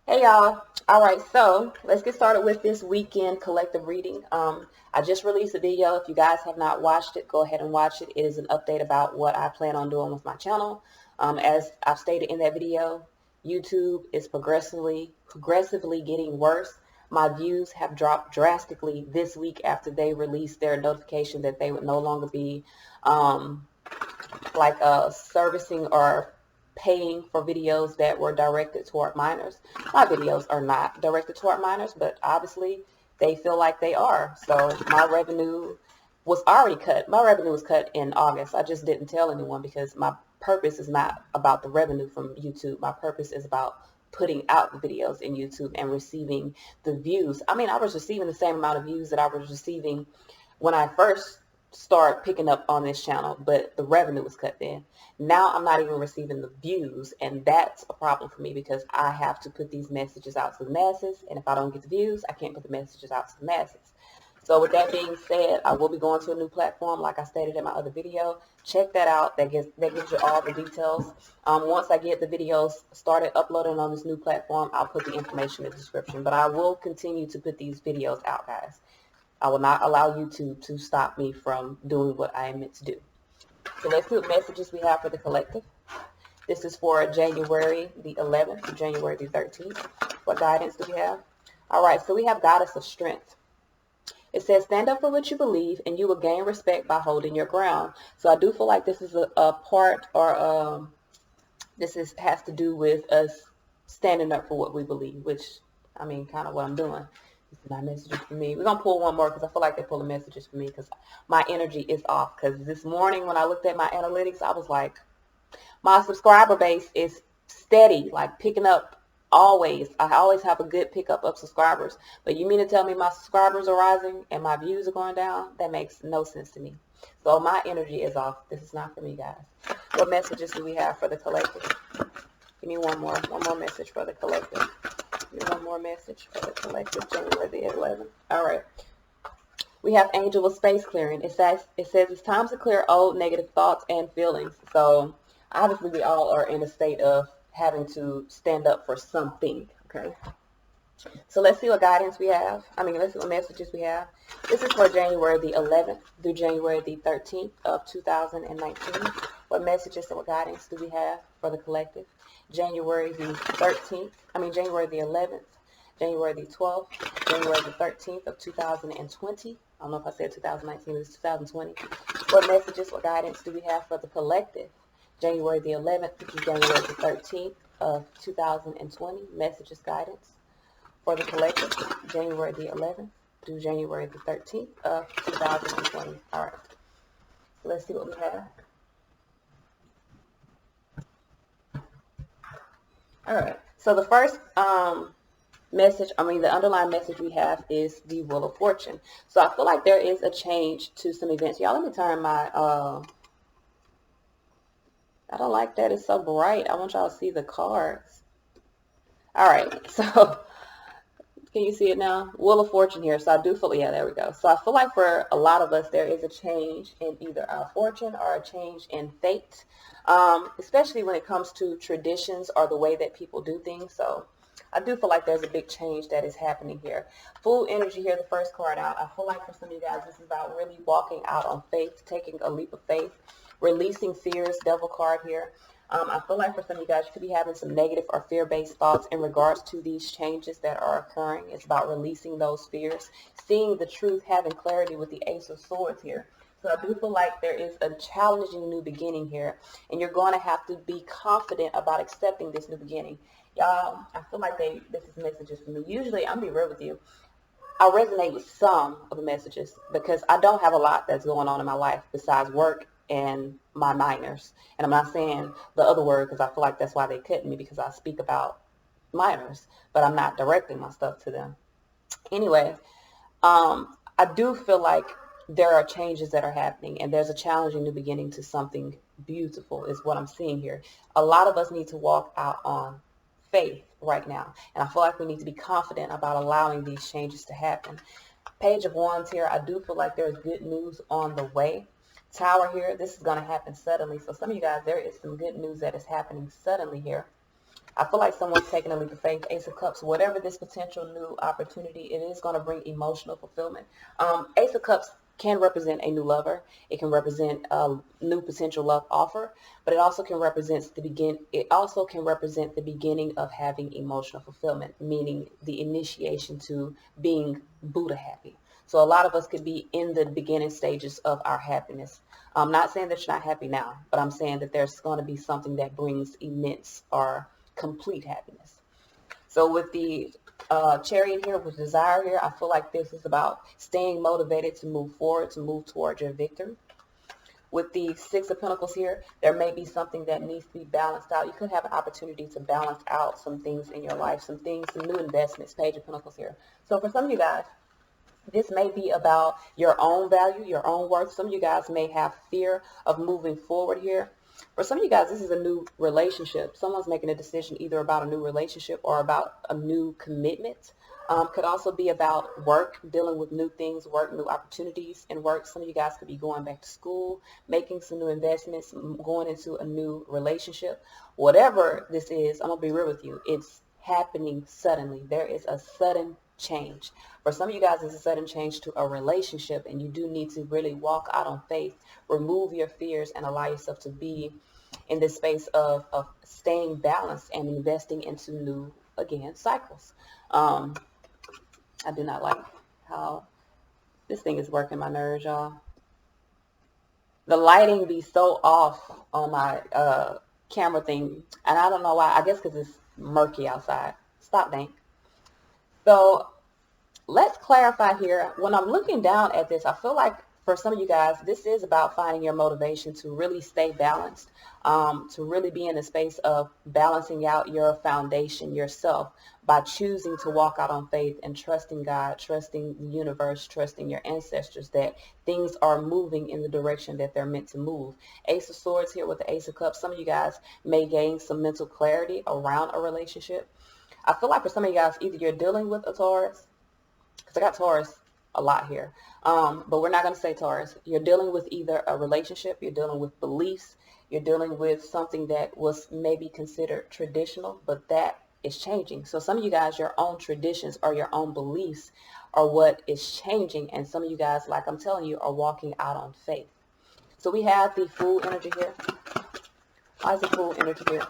Hey y'all. All right, so let's get started with this weekend collective reading. I just released a video. If you guys have not watched it, go ahead and watch it. It is an update about what I plan on doing with my channel. As I've stated in that video, YouTube is progressively getting worse. My views have dropped drastically this week after they released their notification that they would no longer be um, servicing or paying for videos that were directed toward minors. My videos are not directed toward minors, but obviously they feel like they are. So my revenue was already cut. My revenue was cut in August. I just didn't tell anyone because my purpose is not about the revenue from YouTube. My purpose is about putting out the videos in YouTube and receiving the views. I mean, I was receiving the same amount of views that I was receiving when I first start picking up on this channel, but the revenue was cut then. Now I'm not even receiving the views, and that's a problem for me because I have to put these messages out to the masses, and if I don't get the views, I can't put the messages out to the masses. So with that being said, I will be going to a new platform like I stated in my other video. Check that out. That gives you all the details. Once I get the videos started uploading on this new platform, I'll put the information in the description. But I will continue to put these videos out, guys. I will not allow YouTube to stop me from doing what I am meant to do. So let's see what messages we have for the collective. This is for January the 11th to January the 13th. What guidance do we have? All right, so we have Goddess of Strength. It says, stand up for what you believe and you will gain respect by holding your ground. So I do feel like this is a part or has to do with us standing up for what we believe, which, I mean, kind of what I'm doing. It's not messages for me. We're going to pull one more because I feel like they're pulling messages for me because my energy is off. Because this morning when I looked at my analytics, I was like, my subscriber base is steady, like picking up always. I always have a good pickup of subscribers. But you mean to tell me my subscribers are rising and my views are going down? That makes no sense to me. So my energy is off. This is not for me, guys. What messages do we have for the collective? Give me one more message for the collective. Give me one more message for the collective, January the 11th. All right. We have Angel of Space Clearing. It says it's time to clear old negative thoughts and feelings. So obviously we all are in a state of having to stand up for something. Okay. So let's see what guidance we have. Let's see what messages we have. This is for January the 11th through January the 13th of 2019. What messages and what guidance do we have for the collective? January the 13th, January the 11th, January the 12th, January the 13th of 2020. I don't know if I said 2019, it's 2020. What messages, what guidance do we have for the collective? January the 11th through January the 13th of 2020. Messages, guidance for the collective, January the 11th through January the 13th of 2020. All right, let's see what we have. All right, so the first the underlying message we have is the Wheel of Fortune. So I feel like there is a change to some events. Y'all, let me turn my, I don't like that. It's so bright. I want y'all to see the cards. All right, so can you see it now? Wheel of Fortune here. So I do feel, yeah, there we go. So I feel like for a lot of us, there is a change in either our fortune or a change in fate, especially when it comes to traditions or the way that people do things. So I do feel like there's a big change that is happening here. Full energy here, the first card out. I feel like for some of you guys, this is about really walking out on faith, taking a leap of faith, releasing fears, devil card here. I feel like for some of you guys, you could be having some negative or fear-based thoughts in regards to these changes that are occurring. It's about releasing those fears, seeing the truth, having clarity with the Ace of Swords here. So I do feel like there is a challenging new beginning here, and you're going to have to be confident about accepting this new beginning. Y'all, I feel like this is messages for me. Usually, I'm going to be real with you, I resonate with some of the messages because I don't have a lot that's going on in my life besides work and my minors. And I'm not saying the other word because I feel like that's why they cut me, because I speak about minors, but I'm not directing my stuff to them. Anyway, I do feel like there are changes that are happening and there's a challenging new beginning to something beautiful is what I'm seeing here. A lot of us need to walk out on faith right now. And I feel like we need to be confident about allowing these changes to happen. Page of Wands here. I do feel like there's good news on the way. Tower here. This is going to happen suddenly. So some of you guys, there is some good news that is happening suddenly here. I feel like someone's taking a leap of faith. Ace of Cups, whatever this potential new opportunity, it is going to bring emotional fulfillment. Ace of Cups can represent a new lover. It can represent a new potential love offer, but it also can represent the beginning of having emotional fulfillment, meaning the initiation to being Buddha happy. So a lot of us could be in the beginning stages of our happiness. I'm not saying that you're not happy now, but I'm saying that there's going to be something that brings immense or complete happiness. So with the chariot here, with desire here, I feel like this is about staying motivated to move forward, to move towards your victory. With the Six of Pentacles here, there may be something that needs to be balanced out. You could have an opportunity to balance out some things in your life, some new investments. Page of Pentacles here. So for some of you guys, this may be about your own value, your own worth. Some of you guys may have fear of moving forward here. For some of you guys, this is a new relationship. Someone's making a decision either about a new relationship or about a new commitment. Could also be about work, dealing with new things, work, new opportunities in work. Some of you guys could be going back to school, making some new investments, going into a new relationship. Whatever this is, I'm going to be real with you. It's happening suddenly. There is a sudden change. For some of you guys, it's a sudden change to a relationship, and you do need to really walk out on faith, remove your fears, and allow yourself to be in this space of staying balanced and investing into new, again, cycles. I do not like how this thing is working my nerves, y'all. The lighting be so off on my camera thing, and I don't know why. I guess because it's murky outside. Stop, Bank. So let's clarify here. When I'm looking down at this, I feel like for some of you guys, this is about finding your motivation to really stay balanced, to really be in a space of balancing out your foundation yourself by choosing to walk out on faith and trusting God, trusting the universe, trusting your ancestors that things are moving in the direction that they're meant to move. Ace of Swords here with the Ace of Cups. Some of you guys may gain some mental clarity around a relationship. I feel like for some of you guys, either you're dealing with a Taurus, because I got Taurus a lot here, but we're not going to say Taurus. You're dealing with either a relationship, you're dealing with beliefs, you're dealing with something that was maybe considered traditional, but that is changing. So some of you guys, your own traditions or your own beliefs are what is changing, and some of you guys, like I'm telling you, are walking out on faith. So we have the Fool energy here. Why is the Fool energy here?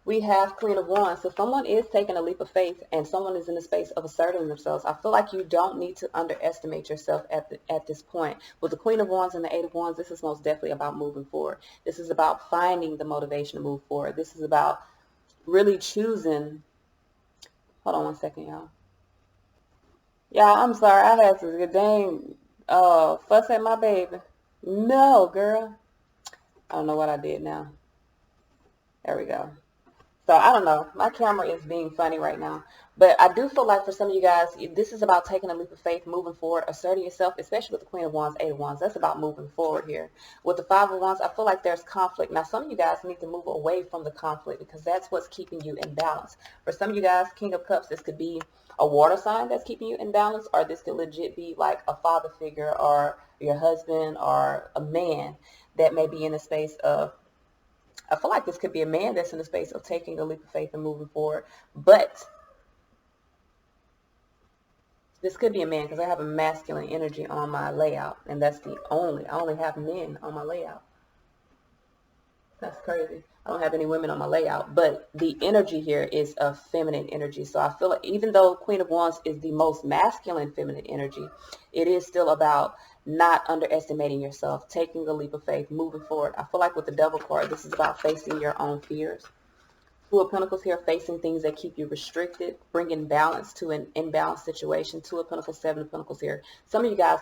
We have Queen of Wands. So someone is taking a leap of faith, and someone is in the space of asserting themselves. I feel like you don't need to underestimate yourself at this point. With the Queen of Wands and the Eight of Wands, this is most definitely about moving forward. This is about finding the motivation to move forward. This is about really choosing. Hold on one second, y'all. Yeah, I'm sorry. I had to dang fuss at my baby. No, girl. I don't know what I did now. There we go. So I don't know. My camera is being funny right now. But I do feel like for some of you guys, this is about taking a leap of faith, moving forward, asserting yourself, especially with the Queen of Wands, Eight of Wands. That's about moving forward here. With the Five of Wands, I feel like there's conflict. Now, some of you guys need to move away from the conflict because that's what's keeping you in balance. For some of you guys, King of Cups, this could be a water sign that's keeping you in balance, or this could legit be like a father figure or your husband or a man that may be in a space of, I feel like this could be a man that's in the space of taking a leap of faith and moving forward. But this could be a man because I have a masculine energy on my layout. And that's I only have men on my layout. That's crazy. I don't have any women on my layout. But the energy here is a feminine energy. So I feel like even though Queen of Wands is the most masculine feminine energy, it is still about not underestimating yourself, taking a leap of faith, moving forward. I feel like with the Devil card, this is about facing your own fears. Two of Pentacles here, facing things that keep you restricted, bringing balance to an imbalanced situation. Two of Pentacles, Seven of Pentacles here. Some of you guys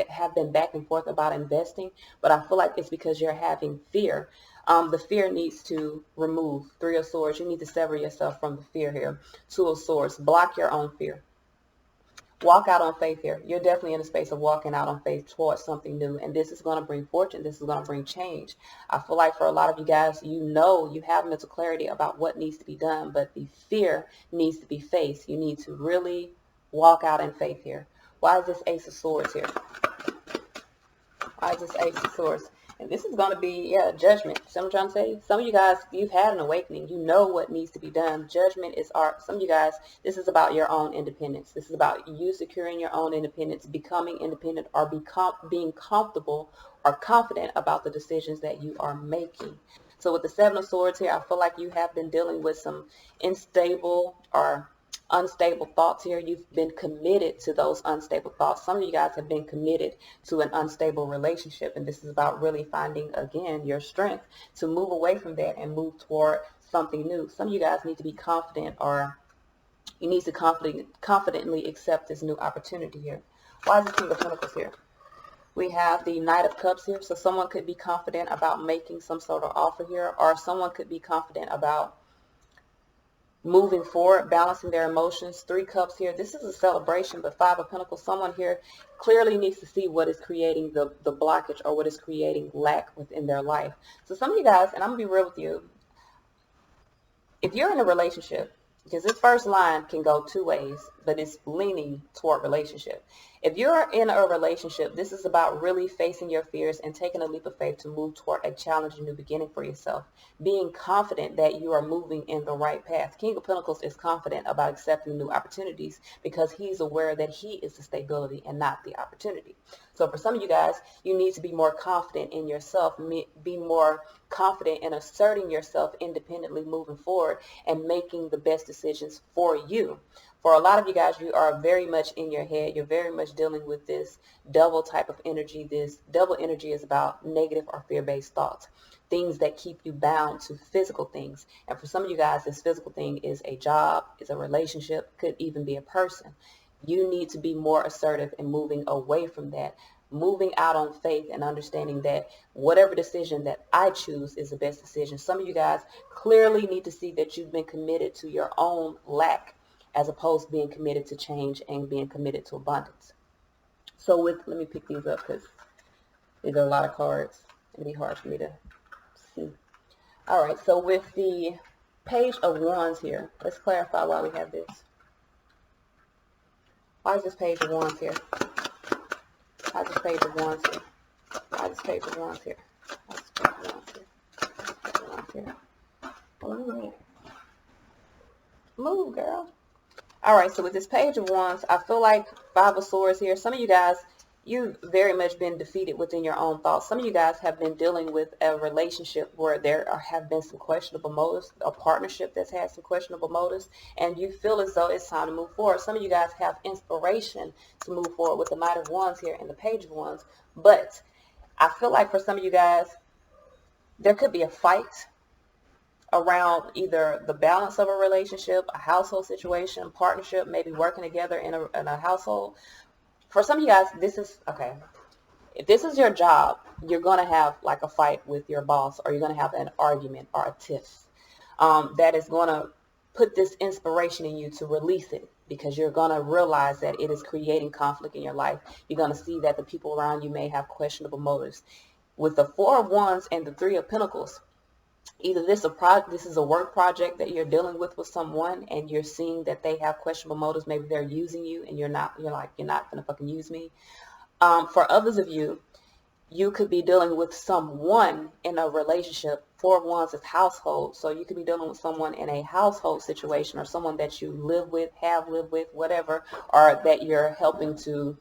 have been back and forth about investing, but I feel like it's because you're having fear. The fear needs to remove. Three of Swords, you need to sever yourself from the fear here. Two of Swords, block your own fear. Walk out on faith here. You're definitely in a space of walking out on faith towards something new. And this is going to bring fortune. This is going to bring change. I feel like for a lot of you guys, you have mental clarity about what needs to be done, but the fear needs to be faced. You need to really walk out in faith here. Why is this Ace of Swords here? Why is this Ace of Swords? And this is going to be, yeah, judgment. So I'm trying to say, some of you guys, you've had an awakening. You know what needs to be done. Judgment is art. Some of you guys, this is about your own independence. This is about you securing your own independence, becoming independent, or being comfortable or confident about the decisions that you are making. So with the Seven of Swords here, I feel like you have been dealing with some unstable or unstable thoughts here. You've been committed to those unstable thoughts. Some of you guys have been committed to an unstable relationship, and this is about really finding, again, your strength to move away from that and move toward something new. Some of you guys need to be confident, or you need to confidently accept this new opportunity here. Why is the King of Pentacles here? We have the Knight of Cups here, so someone could be confident about making some sort of offer here, or someone could be confident about moving forward, balancing their emotions. Three Cups here. This is a celebration, but Five of Pentacles, someone here clearly needs to see what is creating the blockage, or what is creating lack within their life. So some of you guys, and I'm going to be real with you, if you're in a relationship, because this first line can go two ways, but it's leaning toward relationship. If you're in a relationship, this is about really facing your fears and taking a leap of faith to move toward a challenging new beginning for yourself. Being confident that you are moving in the right path. King of Pentacles is confident about accepting new opportunities because he's aware that he is the stability and not the opportunity. So for some of you guys, you need to be more confident in yourself, be more confident in asserting yourself independently moving forward and making the best decisions for you. For a lot of you guys, you are very much in your head. You're very much dealing with this double type of energy. This double energy is about negative or fear-based thoughts, things that keep you bound to physical things. And for some of you guys, this physical thing is a job, is a relationship, could even be a person. You need to be more assertive in moving away from that, moving out on faith and understanding that whatever decision that I choose is the best decision. Some of you guys clearly need to see that you've been committed to your own lack as opposed to being committed to change and being committed to abundance. So let me pick these up because these are a lot of cards. It'll be hard for me to see. All right, so with the Page of Wands here, let's clarify why we have this. Why is this Page of Wands here? Why is this Page of Wands here? Why is this Page of Wands here? Why is this Page of Wands here? Page of Wands here. Oh, move, girl. All right, so with this Page of Wands, I feel like Five of Swords here. Some of you guys, you've very much been defeated within your own thoughts. Some of you guys have been dealing with a relationship where there have been some questionable motives, a partnership that's had some questionable motives, and you feel as though it's time to move forward. Some of you guys have inspiration to move forward with the Knight of Wands here and the Page of Wands, but I feel like for some of you guys, there could be a fight around either the balance of a relationship, a household situation, partnership, maybe working together in a household. For some of you guys, this is, okay, if this is your job, you're going to have like a fight with your boss, or you're going to have an argument or a tiff that is going to put this inspiration in you to release it, because you're going to realize that it is creating conflict in your life. You're going to see that the people around you may have questionable motives. With the Four of Wands and the Three of Pentacles, either this is a work project that you're dealing with someone, and you're seeing that they have questionable motives. Maybe they're using you, and you're not gonna fucking use me. For others of you, you could be dealing with someone in a relationship. Four of Wands is household, so you could be dealing with someone in a household situation, or someone that you live with, have lived with, whatever, or that you're helping to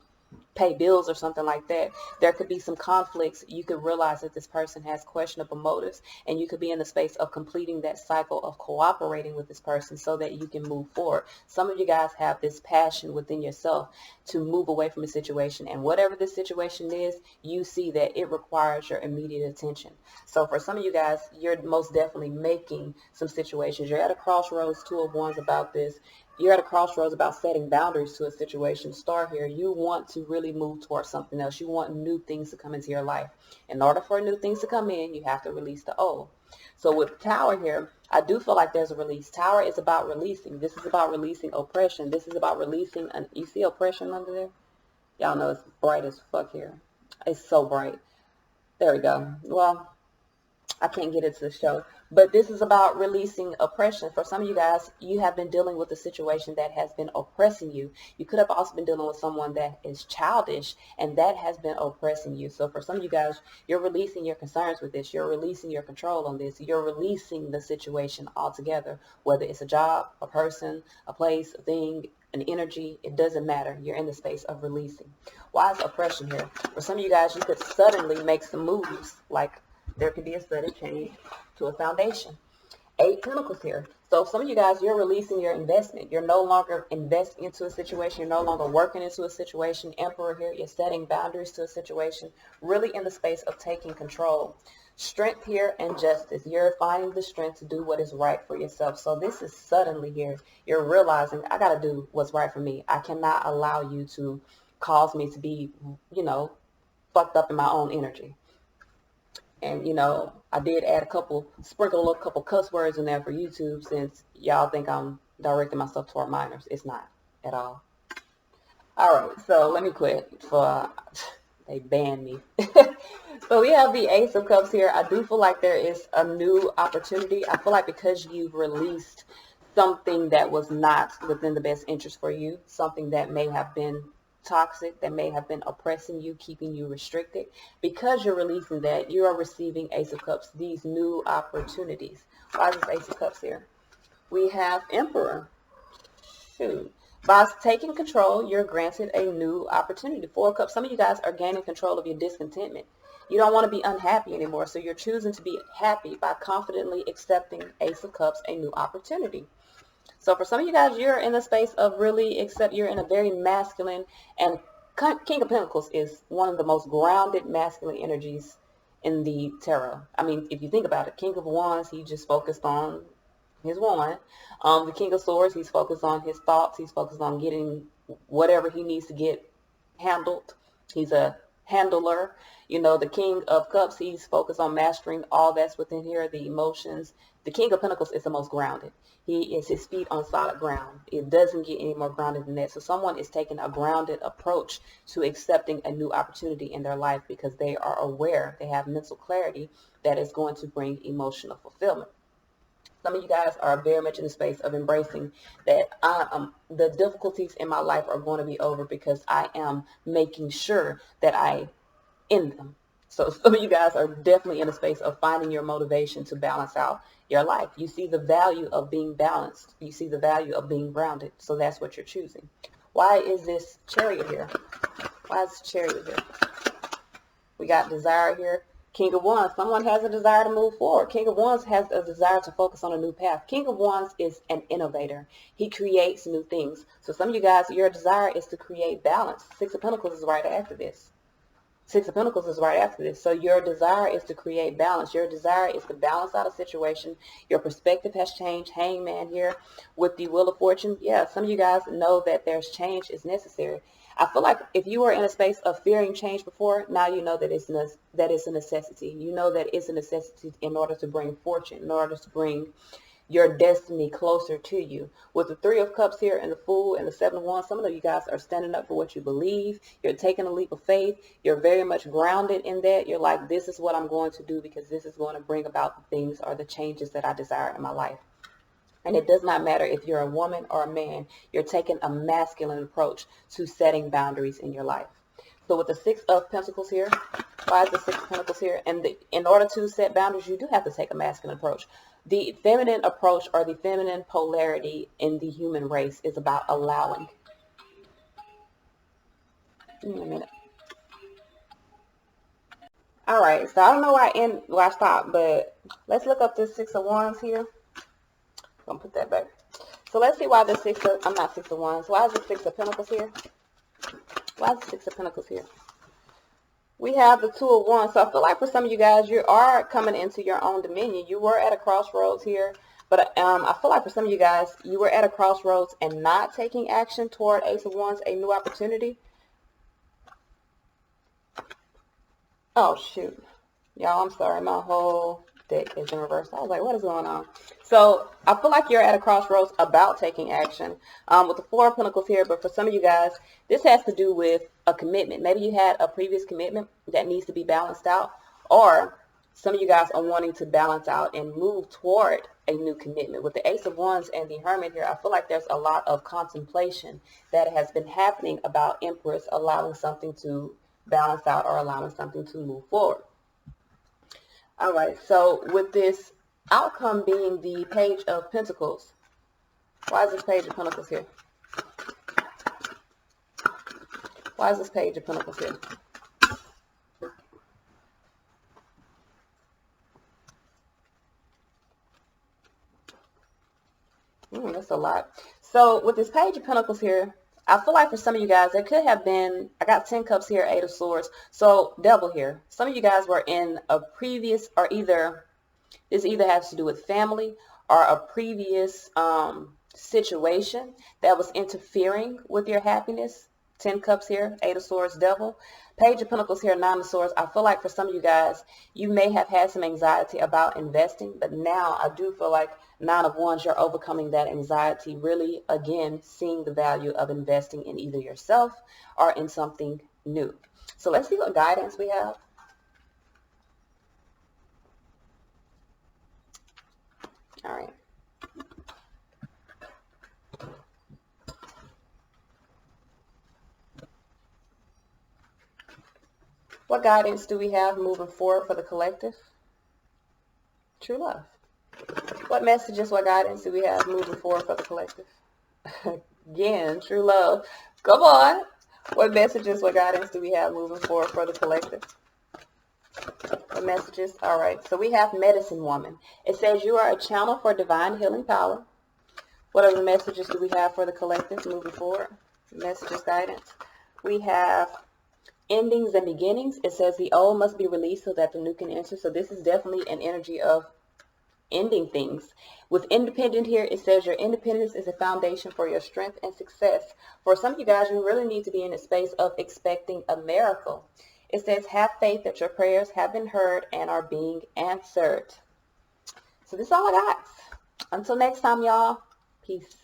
pay bills or something like that. There could be some conflicts. You could realize that this person has questionable motives, and you could be in the space of completing that cycle of cooperating with this person so that you can move forward. Some of you guys have this passion within yourself to move away from a situation, and whatever this situation is, you see that it requires your immediate attention. So for some of you guys, you're most definitely making some situations. You're at a crossroads. Two of Wands about this. You're at a crossroads about setting boundaries to a situation. Star here, you want to really move towards something else. You want new things to come into your life. In order for new things to come in, you have to release the old. So with Tower here, I do feel like there's a release. Tower is about releasing. This is about releasing oppression. This is about releasing, you see oppression under there? Y'all know it's bright as fuck here. It's so bright. There we go. Well, I can't get into the show, but this is about releasing oppression. For some of you guys, you have been dealing with a situation that has been oppressing you. You could have also been dealing with someone that is childish, and that has been oppressing you. So for some of you guys, you're releasing your concerns with this. You're releasing your control on this. You're releasing the situation altogether, whether it's a job, a person, a place, a thing, an energy. It doesn't matter. You're in the space of releasing. Why is oppression here? For some of you guys, you could suddenly make some moves, like there could be a sudden change to a foundation. 8 Pentacles here. So some of you guys, you're releasing your investment. You're no longer investing into a situation. You're no longer working into a situation. Emperor here, you're setting boundaries to a situation, really in the space of taking control. Strength here and justice. You're finding the strength to do what is right for yourself. So this is suddenly here. You're realizing, I got to do what's right for me. I cannot allow you to cause me to be, fucked up in my own energy. And, I did add sprinkle a couple cuss words in there for YouTube, since y'all think I'm directing myself toward minors. It's not at all. All right, so let me quit for, they banned me. So we have the Ace of Cups here. I do feel like there is a new opportunity. I feel like because you've released something that was not within the best interest for you, something that may have been toxic, that may have been oppressing you, keeping you restricted, because you're releasing that, you are receiving Ace of Cups, these new opportunities. Why is this Ace of Cups here? We have Emperor. Shoot. By taking control, you're granted a new opportunity. 4 of Cups. Some of you guys are gaining control of your discontentment. You don't want to be unhappy anymore, so you're choosing to be happy by confidently accepting Ace of Cups, a new opportunity. So for some of you guys, you're in a space of you're in a very masculine, and King of Pentacles is one of the most grounded masculine energies in the tarot. I mean, if you think about it, King of Wands, he just focused on his wand. The King of Swords, he's focused on his thoughts. He's focused on getting whatever he needs to get handled. He's a handler. The King of Cups, he's focused on mastering all that's within here, the emotions. The King of Pentacles is the most grounded. He is his feet on solid ground. It doesn't get any more grounded than that. So someone is taking a grounded approach to accepting a new opportunity in their life, because they are aware, they have mental clarity that is going to bring emotional fulfillment. Some of you guys are very much in the space of embracing that the difficulties in my life are going to be over, because I am making sure that I end them. So some of you guys are definitely in a space of finding your motivation to balance out your life. You see the value of being balanced. You see the value of being grounded. So that's what you're choosing. Why is this Chariot here? Why is this Chariot here? We got desire here. King of Wands, someone has a desire to move forward. King of Wands has a desire to focus on a new path. King of Wands is an innovator. He creates new things. So some of you guys, your desire is to create balance. 6 of Pentacles is right after this. 6 of Pentacles is right after this. So your desire is to create balance. Your desire is to balance out a situation. Your perspective has changed. Hangman here with the Wheel of Fortune. Yeah, some of you guys know that there's change is necessary. I feel like if you were in a space of fearing change before, now you know that it's a necessity. You know that it's a necessity in order to bring fortune, in order to bring your destiny closer to you. With the 3 of Cups here and the Fool and the 7 of Wands, some of you guys are standing up for what you believe. You're taking a leap of faith. You're very much grounded in that. You're like, this is what I'm going to do, because this is going to bring about the things or the changes that I desire in my life. And it does not matter if you're a woman or a man. You're taking a masculine approach to setting boundaries in your life. So with the 6 of Pentacles here, why is the 6 of Pentacles here? And in order to set boundaries, you do have to take a masculine approach. The feminine approach, or the feminine polarity in the human race, is about allowing. Give me a minute. All right, so I don't know why I stopped, but let's look up this 6 of Wands here. I'm gonna put that back. So let's see why the 6 of, I'm not 6 of Wands. Why is the 6 of Pentacles here? Why is the 6 of Pentacles here? We have the 2 of Wands. So I feel like for some of you guys, you are coming into your own dominion. You were at a crossroads here. But I feel like for some of you guys, you were at a crossroads and not taking action toward Ace of Wands, a new opportunity. Oh, shoot. Y'all, I'm sorry. My whole deck is in reverse. I was like, what is going on? So I feel like you're at a crossroads about taking action with the 4 of Pentacles here. But for some of you guys, this has to do with a commitment. Maybe you had a previous commitment that needs to be balanced out. Or some of you guys are wanting to balance out and move toward a new commitment. With the Ace of Wands and the Hermit here, I feel like there's a lot of contemplation that has been happening about Empress allowing something to balance out or allowing something to move forward. All right, so with this outcome being the Page of Pentacles, why is this Page of Pentacles here? Why is this Page of Pentacles here? That's a lot. So with this Page of Pentacles here, I feel like for some of you guys, there could have been, I got 10 cups here, 8 of swords. So Devil here. Some of you guys were in a previous, or this either has to do with family or a previous situation that was interfering with your happiness. 10 cups here, 8 of swords, Devil. Page of Pentacles here, 9 of swords. I feel like for some of you guys, you may have had some anxiety about investing, but now I do feel like 9 of Wands, you're overcoming that anxiety, really, again, seeing the value of investing in either yourself or in something new. So let's see what guidance we have. All right. What guidance do we have moving forward for the collective? True love. What messages, what guidance do we have moving forward for the collective? Again, true love. Come on. What messages, what guidance do we have moving forward for the collective? What messages? All right. So we have Medicine Woman. It says you are a channel for divine healing power. What other messages do we have for the collective moving forward? Messages, guidance. We have Endings and Beginnings. It says the old must be released so that the new can enter. So this is definitely an energy of ending things. With Independent here, it says your independence is a foundation for your strength and success. For some of you guys, you really need to be in a space of expecting a miracle. It says have faith that your prayers have been heard and are being answered. So this is all I got. Until next time, y'all. Peace.